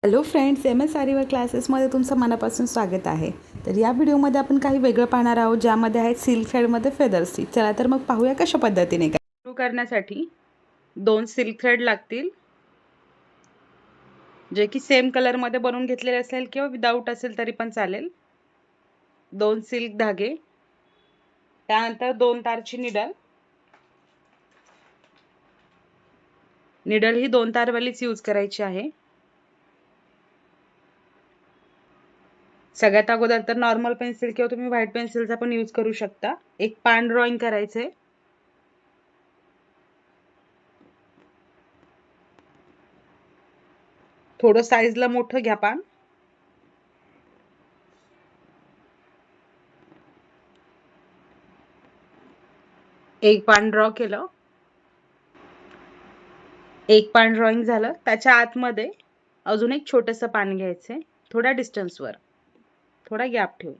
Hello friends, M S आरीवर्क क्लासेसमध्ये तुमचं मनापासून स्वागत आहे. तर या व्हिडिओमध्ये आपण काही वेगळं पाहणार आहोत, ज्यामध्ये आहे सिल्क थ्रेडमध्ये फेदर स्टिच. चला तर मग पाहूया कशा पद्धतीने. सुरू करण्यासाठी 2 सिल्क थ्रेड लागतील, जे की सेम कलरमध्ये बनवून घेतलेले असेल किंवा विदाऊट असेल तरी पण चालेल. 2 सिल्क धागे, त्यानंतर 2 तारची निडल. निडल ही 2 तारवालीच यूज करायची आहे. सगळ्यात अगोदर तर नॉर्मल पेन्सिल किंवा तुम्ही व्हाईट पेन्सिलचा पण यूज करू शकता. एक पान ड्रॉइंग करायचे. थोडं साईजला मोठं घ्या पान. एक पान ड्रॉ केलं. एक पान ड्रॉइंग झालं. त्याच्या आतमध्ये अजून एक छोटंसं पान घ्यायचंय, थोड्या डिस्टन्सवर, थोडा गॅप ठेवून.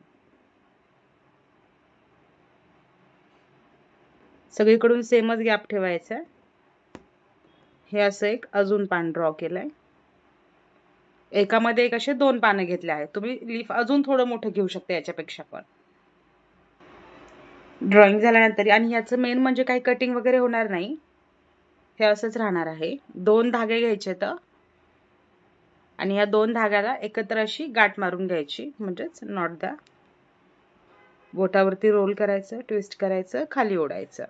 सगळीकडून सेमच गॅप ठेवायचा. हे असं एक अजून पान ड्रॉ केलंय. एकामध्ये एक असे 2 पानं घेतले आहेत. तुम्ही लीफ अजून थोडं मोठं घेऊ शकता याच्यापेक्षा पण. ड्रॉइंग झाल्यानंतर, आणि याचं मेन म्हणजे काही कटिंग वगैरे होणार नाही, हे असंच राहणार आहे. 2 धागे घ्यायचे तर, आणि या 2 धाग्याला एकत्र अशी गाठ मारून घ्यायची, म्हणजेच नॉट द्या. बोटावरती रोल करायचं, ट्विस्ट करायचं, खाली ओढायचं.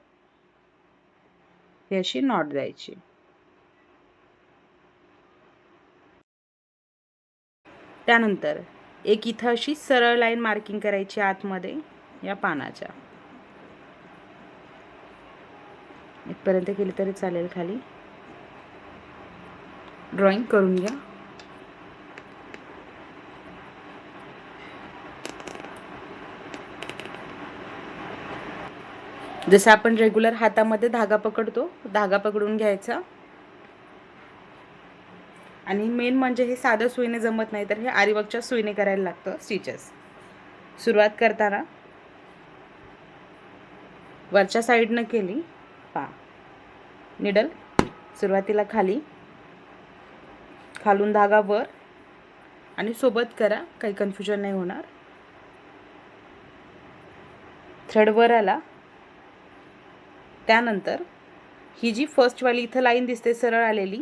ही अशी नॉट द्यायची. त्यानंतर एक इथं अशी सरळ लाईन मार्किंग करायची आतमध्ये या पानाच्या. इथपर्यंत केली तरी चालेल. खाली ड्रॉइंग करून घ्या. जसं आपण रेग्युलर हातामध्ये धागा पकडतो, धागा पकडून घ्यायचा. आणि मेन म्हणजे हे साधं सुईने जमत नाही, तर हे आरीवर्कच्या सुईने करायला लागतं स्टिचेस. सुरुवात करताना वरच्या साईडनं केली, पहा, निडल सुरुवातीला खाली, खालून धागा वर, आणि सोबत करा, काही कन्फ्युजन नाही होणार. थ्रेड वर आला. त्यानंतर ही जी फर्स्टवाली इथं लाईन दिसते सरळ आलेली,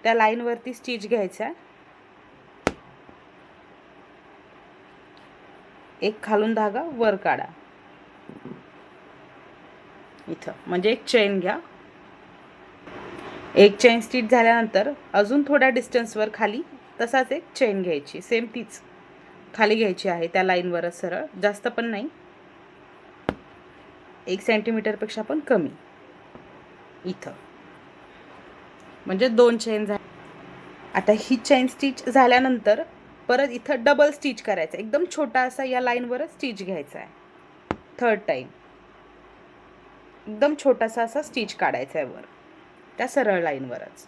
त्या लाईनवरती स्टिच घ्यायचा. एक खालून धागा वर काढा इथं, म्हणजे एक चेन घ्या. एक चेन स्टिच झाल्यानंतर अजून थोड्या डिस्टन्सवर खाली तसाच एक चेन घ्यायची, सेम तीच खाली घ्यायची आहे त्या लाईनवरच सरळ, जास्त पण नाही, 1 सेंटीमीटरपेक्षा पण कमी इथं, म्हणजे 2 चेन झाल्या. आता ही चेन स्टिच झाल्यानंतर परत इथं डबल स्टिच करायचं, एकदम छोटा असा या लाईनवरच स्टिच घ्यायचा आहे. थर्ड टाइम एकदम छोटासा असा स्टिच काढायचा आहे वर त्या सरळ लाईनवरच.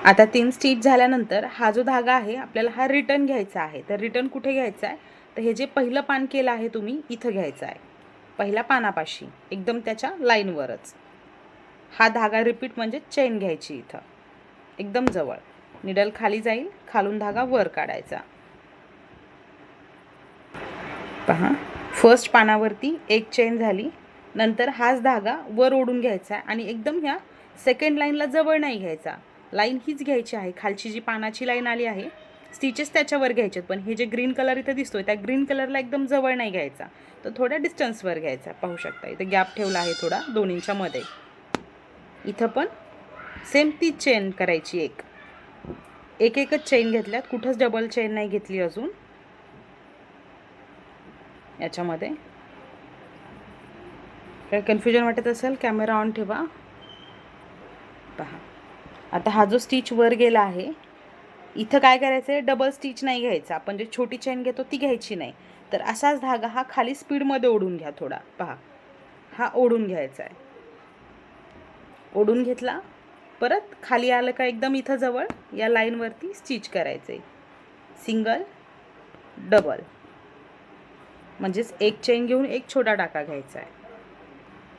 आता 3 स्टिच झाल्यानंतर हा जो धागा आहे आपल्याला हा रिटर्न घ्यायचा आहे. तर रिटर्न कुठे घ्यायचा आहे, तर हे जे पहिलं पान केलं आहे तुम्ही, इथं घ्यायचं आहे, पहिल्या पानापाशी, एकदम त्याच्या लाईनवरच. हा धागा रिपीट म्हणजे चेन घ्यायची इथं एकदम जवळ. निडल खाली जाईल, खालून धागा वर काढायचा. पहा, फर्स्ट पानावरती एक चेन झाली. नंतर हाच धागा वर ओढून घ्यायचा आणि एकदम ह्या सेकंड लाईनला जवळ नाही घ्यायचा, लाईन हीच घ्यायची आहे. खालची जी पानाची लाईन आली आहे, स्टिचेस त्याच्यावर घ्यायचे, पण हे जे ग्रीन कलर इथं दिसतोय त्या ग्रीन कलरला एकदम जवळ नाही घ्यायचा, तर थोड्या डिस्टन्सवर घ्यायचा. पाहू शकता इथं गॅप ठेवला आहे थोडा 2 इंच्या मध्ये. इथं पण सेम तीच चेन करायची. एकच चेन घेतल्यात, कुठंच डबल चेन नाही घेतली अजून याच्यामध्ये. काय कन्फ्युजन वाटत असेल, कॅमेरा ऑन ठेवा. पहा, आता हा जो स्टिच वर गेला आहे, इथं काय करायचं आहे, डबल स्टिच नाही घ्यायचा. आपण जे छोटी चेन घेतो ती घ्यायची नाही, तर असाच धागा हा खाली स्पीडमध्ये ओढून घ्या थोडा. पहा, हा ओढून घ्यायचा आहे. ओढून घेतला, परत खाली आलं का एकदम इथं जवळ या लाईनवरती स्टिच करायचं आहे, सिंगल डबल, म्हणजेच एक चेन घेऊन एक छोटा टाका घ्यायचा आहे.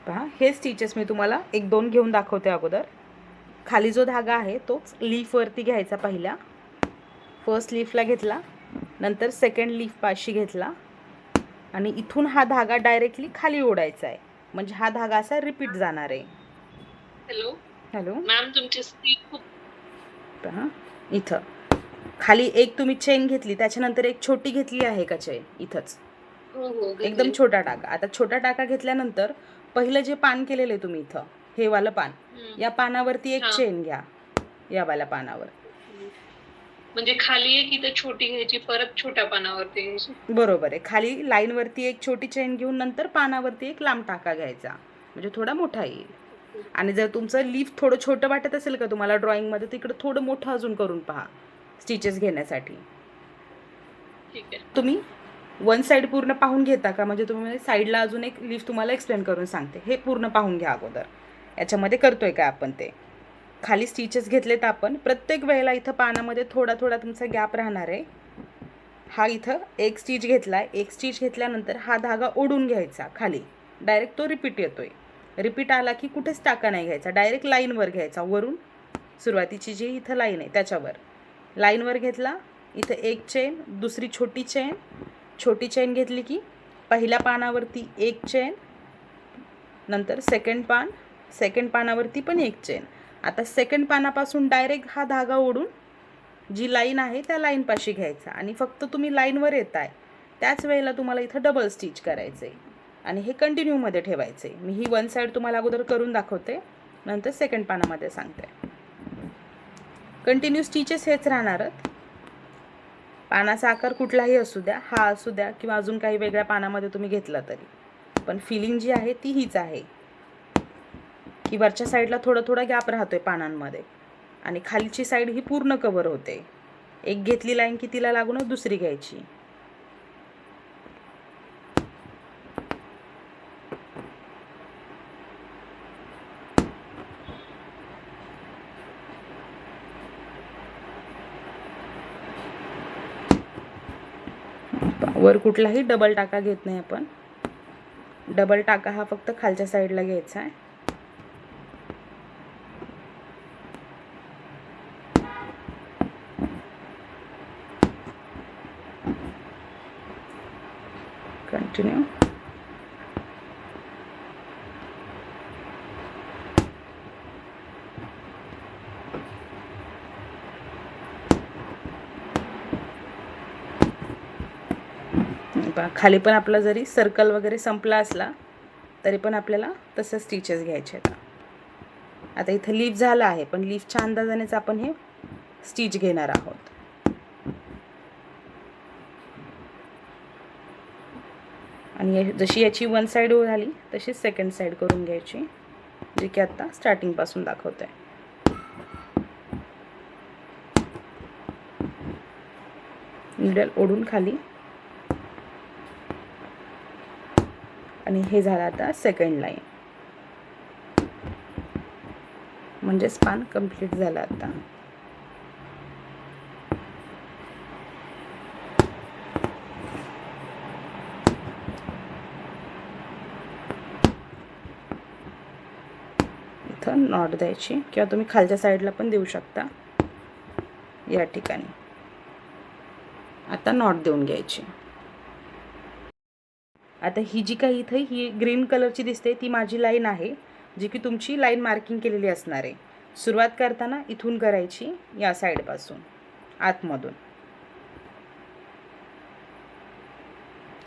पहा, हे स्टिचेस मी तुम्हाला 1-2 घेऊन दाखवते अगोदर. खाली जो धागा आहे तोच लीफवरती घ्यायचा. पहिल्या फर्स्ट लीफला घेतला, नंतर सेकंड लीफ पाशी घेतला आणि इथून हा धागा डायरेक्टली खाली ओढायचा आहे. म्हणजे हा धागा असा रिपीट जाणार आहे. हॅलो हॅलो, मॅम, तुमची स्पीड खूप हां, इथं खाली एक तुम्ही चेन घेतली, त्याच्यानंतर एक छोटी घेतली आहे का चेन इथंच, हो हो एकदम घेतली. छोटा टाका. आता छोटा टाका घेतल्यानंतर पहिलं जे पान केलेलं आहे तुम्ही इथं, हे वालं पान, या पानावरती एक हा. चेन घ्या. या वाल्या पानावर म्हणजे खाली एक इथं छोटी घ्यायची, परत छोट्या पानावरती घ्यायची. बरोबर आहे. खाली लाईनवरती एक छोटी चेन घेऊन नंतर पानावरती एक लांब टाका घ्यायचा, म्हणजे थोडा मोठा येईल. आणि जर तुमचं लीफ थोडं छोटं वाटत असेल का तुम्हाला ड्रॉइंगमध्ये, तिकडं थोडं मोठं अजून करून पहा स्टिचेस घेण्यासाठी. ठीक आहे. तुम्ही वन साईड पूर्ण पाहून घेता का? म्हणजे तुम्ही साईडला अजून एक लीफ तुम्हाला एक्सप्लेन करून सांगते, हे पूर्ण पाहून घ्या अगोदर. याच्यामध्ये करतोय का आपण ते. खाली स्टिचेस घेतले तर आपण प्रत्येक वेळेला इथं पानामध्ये थोडा थोडा तुमचा गॅप राहणार आहे. हा इथं एक स्टिच घेतलाय, एक स्टिच घेतल्यानंतर हा धागा ओढून घ्यायचा खाली, डायरेक्ट तो रिपीट येतोय. रिपीट आला की कुठेच टाका नाही घ्यायचा, डायरेक्ट लाईनवर घ्यायचा. वरून सुरुवातीची जी इथं लाईन आहे त्याच्यावर लाईनवर घेतला. इथं एक चेन, दुसरी छोटी चेन घेतली की पहिल्या पानावरती एक चेन, नंतर सेकंड पानावरती पण एक चेन. आता सेकंड पानापासून डायरेक्ट हा धागा ओढून जी लाईन आहे त्या लाईनपाशी घ्यायचा आणि फक्त तुम्ही लाईनवर येताय त्याच वेळेला तुम्हाला इथं डबल स्टिच करायचं आहे आणि हे कंटिन्यूमध्ये ठेवायचं आहे. मी ही वन साईड तुम्हाला अगोदर करून दाखवते, नंतर सेकंड पानामध्ये सांगते. कंटिन्यू स्टिचेस हेच राहणार. पानाचा आकार कुठलाही असू द्या, हा असू द्या किंवा अजून काही वेगळ्या पानामध्ये तुम्ही घेतला तरी, पण फिलिंग जी आहे ती हीच आहे की वरच्या साईडला थोडा गॅप राहतोय पानांमध्ये आणि खालची साईड ही पूर्ण कव्हर होते. एक घेतली लाईन की तिला लागूनच दुसरी घ्यायची. वर कुठलाही डबल टाका घेत नाही आपण. डबल टाका हा फक्त खालच्या साईडला घ्यायचा आहे. कंटिन्यू. खाली पण आपला जरी सर्कल वगैरे संपला असला तरी पण आपल्याला तसं स्टिचेस घ्यायचे आहेत. आता इथं लीफ झाला आहे, पण लीफच्या अंदाजानेच आपण हे स्टिच घेणार आहोत. आणि जशी याची वन साईड झाली तशी सेकंड साईड करून घ्यायची, जे की आता स्टार्टिंगपासून दाखवत आहे. निडल ओढून खाली, आणि हे झालं आता सेकंड लाईन, म्हणजे स्पान कंप्लीट झाला. आता इथं नॉट द्यायची किंवा तुम्ही खालच्या साईडला पण देऊ शकता. या ठिकाणी आता नॉट देऊन घ्यायची. आता ही जी काही इथं ही ग्रीन कलरची दिसते ती माझी लाईन आहे, जी की तुमची लाईन मार्किंग केलेली असणार आहे. सुरुवात करताना इथून करायची, या साईडपासून आतमधून.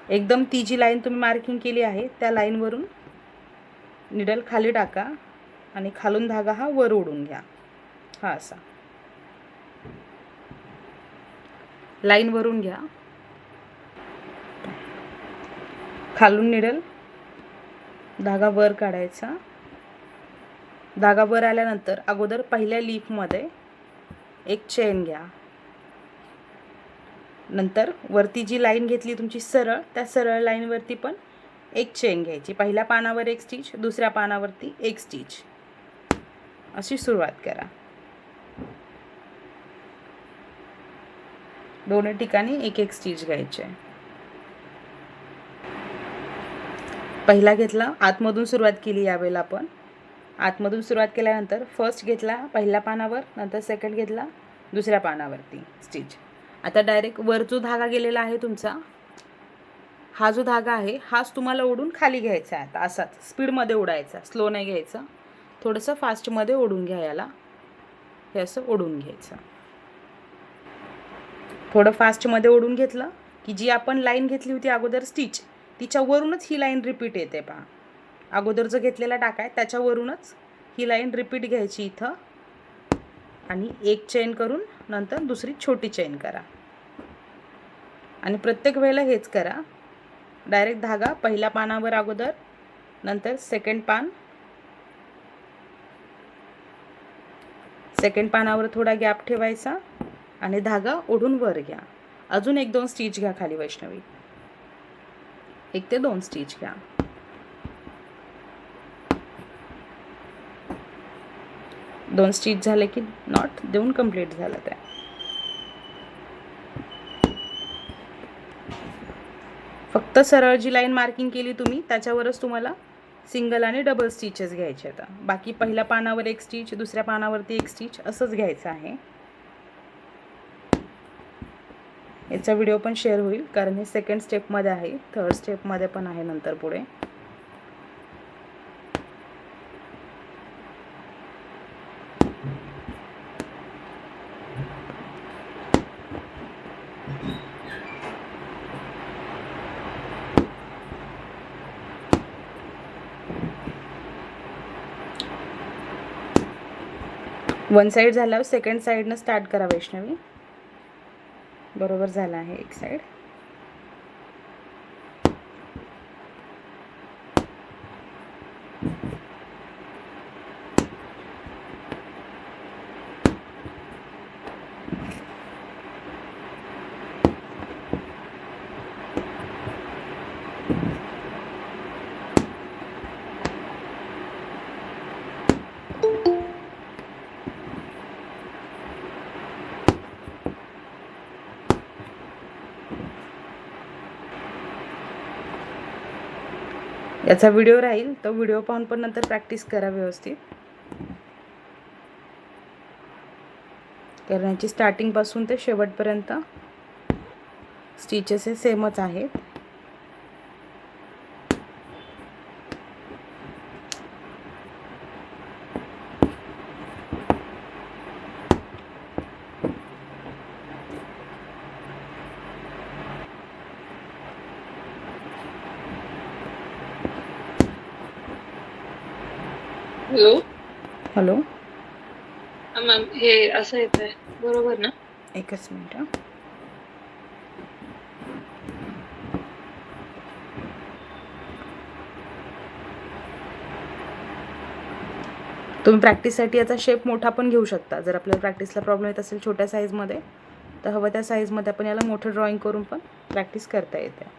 एकदम ती जी लाईन तुम्ही मार्किंग केली आहे त्या लाईनवरून निडल खाली टाका आणि खालून धागा हा वर ओढून घ्या. हा असा लाईनवरून घ्या. खालून निडल धागा वर काढायचा. धागा वर आल्यानंतर अगोदर पहिल्या लीफमध्ये एक चेन घ्या. नंतर वरती जी लाईन घेतली तुमची सरळ, त्या सरळ लाईनवरती पण एक चेन घ्यायची. पहिल्या पानावर एक स्टिच, दुसऱ्या पानावरती एक स्टिच, अशी सुरुवात करा. दोन्ही ठिकाणी एक एक स्टिच घ्यायचे. पहिला घेतला, आतमधून सुरुवात केली यावेळेला आपण, आतमधून सुरुवात केल्यानंतर फर्स्ट घेतला पहिल्या पानावर, नंतर सेकंड घेतला दुसऱ्या पानावरती स्टिच. आता डायरेक्ट वर जो धागा गेलेला आहे तुमचा, हा जो धागा आहे हाच तुम्हाला ओढून खाली घ्यायचा आहे. आता असाच स्पीडमध्ये ओढायचा, स्लो नाही घ्यायचं, थोडंसं फास्टमध्ये ओढून घ्या. याला हे असं ओढून घ्यायचं. थोडं फास्टमध्ये ओढून घेतलं की जी आपण लाईन घेतली होती अगोदर स्टिच, तिच्यावरूनच ही लाईन रिपीट येते. पहा, अगोदर जो घेतलेला टाका आहे त्याच्यावरूनच ही लाईन रिपीट घ्यायची इथं, आणि एक चेन करून नंतर दुसरी छोटी चेन करा. आणि प्रत्येक वेळेला हेच करा. डायरेक्ट धागा पहिल्या पानावर अगोदर, नंतर सेकंड पानावर थोडा गॅप ठेवायचा आणि धागा ओढून वर घ्या. अजून 1-2 स्टिच घ्या खाली वैष्णवी, 1 ते 2 स्टिच घ्या. दोन स्टिच झाले की नॉट देऊन कंप्लीट झालं. ते फक्त सरळ जी लाईन मार्किंग केली तुम्ही त्याच्यावरच तुम्हाला सिंगल आणि डबल स्टिचेस घ्यायचे. आता बाकी पहिल्या पानावर 1 स्टिच, दुसऱ्या पानावरती 1 स्टिच असंच घ्यायचं आहे. याचा व्हिडिओ पण शेअर होईल कारण हे सेकंड स्टेपमध्ये आहे, थर्ड स्टेपमध्ये पण आहे नंतर पुढे. वन साईड झाल्यावर सेकंड साईडनं स्टार्ट करा वैष्णवी. बरोबर झाला आहे एक साईड. याचा व्हिडिओ राहील, तो व्हिडिओ पाहून पण नंतर प्रॅक्टिस करा व्यवस्थित. कारण याची स्टार्टिंगपासून ते शेवटपर्यंत स्टिचेस हे सेमच आहेत. हॅलो मॅम, हे असं येत आहे बरोबर ना? एकच मिनिट. तुम्ही प्रॅक्टिससाठी याचा शेप मोठा पण घेऊ शकता. जर आपल्याला प्रॅक्टिसला प्रॉब्लेम येत असेल छोट्या साईजमध्ये, तर हवं त्या साईजमध्ये आपण याला मोठं ड्रॉइंग करून पण प्रॅक्टिस करता येते.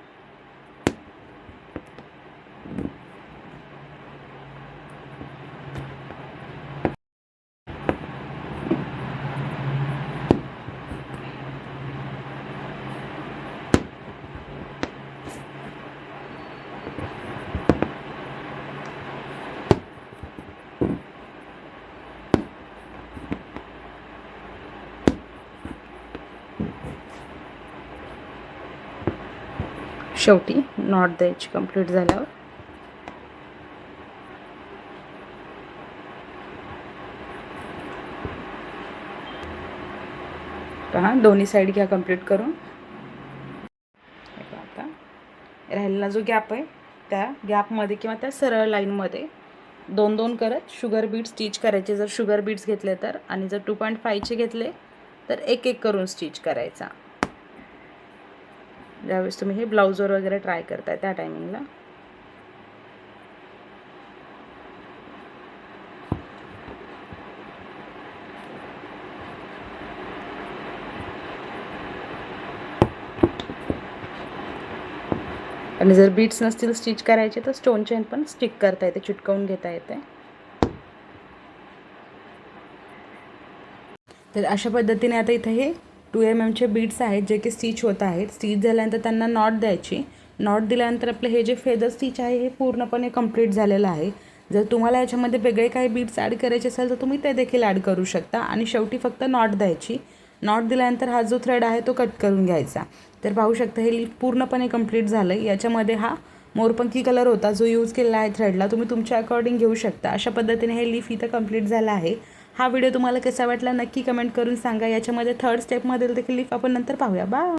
शेवटी नॉट द्यायची कंप्लीट झाल्यावर. पहा, दोन्ही साईड घ्या कंप्लीट करून. आता राहिलेला जो गॅप आहे त्या गॅपमध्ये किंवा त्या सरळ लाईनमध्ये 2-2 करत शुगर बीड स्टिच करायचे. जर शुगर बीड्स घेतले तर, आणि जर 2.5चे घेतले तर 1-1 करून स्टिच करायचा. ज्यावेळेस तुम्ही हे ब्लाऊजवर वगैरे ट्राय करताय त्या टायमिंगला. आणि जर बीट्स नसतील स्टिच करायचे तर स्टोन चेन पण स्टिक करता येते, चिटकवून घेता येते. तर अशा पद्धतीने आता इथे हे 2 mm बीड्स आहेत जे की स्टिच होत आहेत. स्टिच झाल्यानंतर त्यांना नॉट द्यायची. नॉट दिल्यानंतर आपलं हे जे फेदर स्टिच आहे हे पूर्णपणे कंप्लीट झालेलं आहे. जर तुम्हाला याच्यामध्ये वेगळे काही बीड्स ॲड करायचे असेल तर तुम्ही ते देखील ॲड करू शकता. आणि शेवटी फक्त नॉट द्यायची. नॉट दिल्यानंतर हा जो थ्रेड आहे तो कट करून घ्यायचा. तर पाहू शकता हे लीफ पूर्णपणे कंप्लीट झालं. याच्यामध्ये हा मोरपंखी कलर होता जो यूज केलेला आहे थ्रेडला, तुम्ही तुमच्या अकॉर्डिंग घेऊ शकता. अशा पद्धतीने हे लीफ इथं कंप्लीट झालं आहे. हा व्हिडिओ तुम्हाला कसा वाटला नक्की कमेंट करून सांगा. याच्यामध्ये थर्ड स्टेपमध्ये देखील लीफ आपण नंतर पाहूया. बाय.